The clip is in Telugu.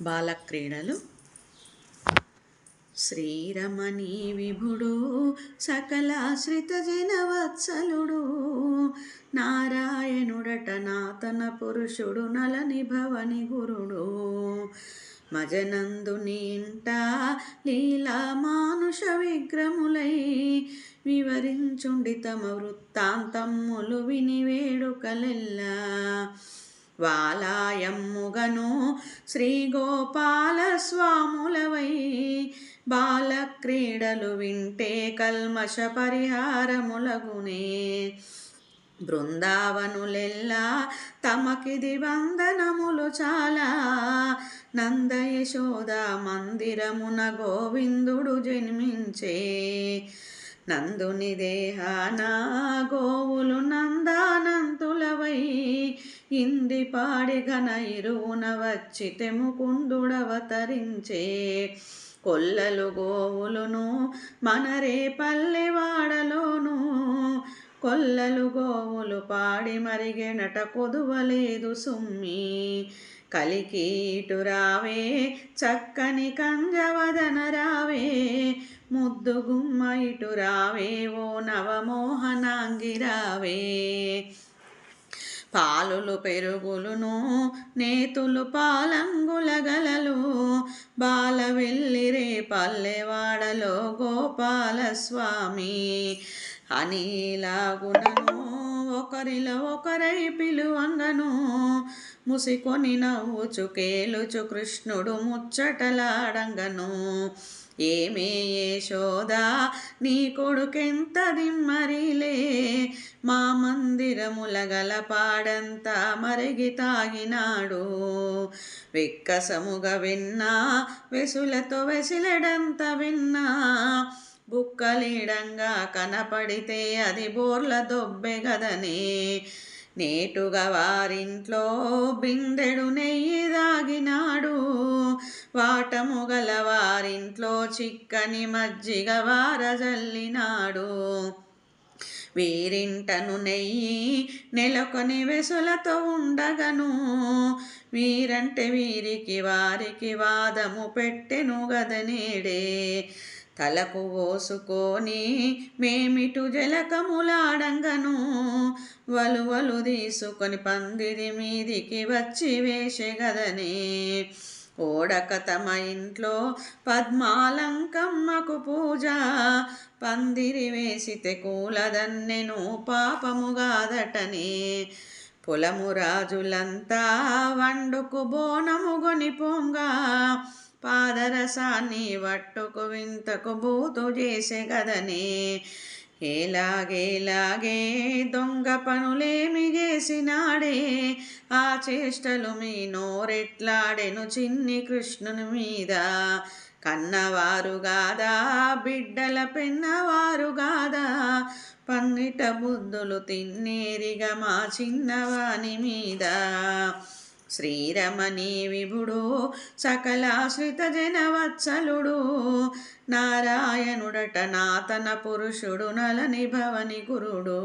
బాలక్రీడలు. శ్రీరమణీ విభుడు సకలాశ్రిత జనవత్సలుడు, నారాయణుడట నాతన పురుషుడు నలని భవని గురుడు. మజనందుని ఇంట లీలా మానుష విగ్రములై, వివరించుండి తమ వృత్తాంతమ్ములు విని వేడుకలెల్లా. వాలాయమ్ముగను శ్రీగోపాల స్వాములవై, బాలక్రీడలు వింటే కల్మష పరిహారములగునే. బృందావనులెల్లా తమకిది వందనములు చాలా, నంద యశోద మందిరమున గోవిందుడు జన్మించే. నందుని దేహాన గోవులు నందానంతులవై, ఇంది పాడి ఘన ఇరువున వచ్చి తెముకుందుడవతరించే. కొల్లలు గోవులును మనరే పల్లెవాడలోను, కొల్లలు గోవులు పాడి మరిగెనట కొదువలేదు సుమ్మి. కలికి ఇటు రావే చక్కని కంజవదన రావే, ముద్దు గుమ్మ ఇటు రావే ఓ నవమోహనాంగి రావే. పాలులు పెరుగులును నేతులు పాలంగుల గలలు, బాల వెళ్ళిరే పల్లెవాడలో గోపాలస్వామి. అనిలాగునను ఒకరిలో ఒకరై పిలువంగను, ముసికొని నవ్వుచు కేలుచు కృష్ణుడు ముచ్చటలాడంగను. ఏమే యశోదా నీ కొడుకెంత దిమ్మరిలే, మా మందిరముల గలపాడంతా మరిగి తాగినాడు. విక్కసముగ విన్నా వెసులతో వెసిలెడంత విన్నా, బుక్కలీడంగా కనపడితే అది బోర్ల దొబ్బె గదనే. నేటుగా వారింట్లో బిందెడు నెయ్యి దాగినాడు, వాటము గల వారింట్లో చిక్కని మజ్జిగ వారజల్లినాడు. వీరింటను నెయ్యి నెలకొని వెసులతో ఉండగను, వీరంటే వీరికి వారికి వాదము పెట్టెను గదనేడే. తలకు పోసుకొని మేమిటు జలకములాడంగను, వలువలు తీసుకొని పందిరి మీదికి వచ్చి వేసెగదనే. ఓడక తమ ఇంట్లో పద్మాలంకమ్మకు పూజ, పందిరి వేసితే కూలదన్నెను పాపముగాదటనే. పొలము రాజులంతా వండుకు బోనము గొనిపోంగా, పాదరసాన్ని వట్టుకు వింతకు బూతు చేసే గదనే. ఏలాగేలాగే దొంగ పనులేమి చేసినాడే, ఆ చేష్టలు మీ నోరెట్లాడెను చిన్ని కృష్ణుని మీద. కన్నవారు గాదా బిడ్డల పెన్నవారు గాదా, పన్నిట బుద్ధులు తిన్నేరిగా మా చిన్నవాని మీద. శ్రీరమణీ విభుడు సకలాశ్రిత జనవత్సలుడు, నారాయణుడట నాతన పురుషుడు నలని భవని గురుడు.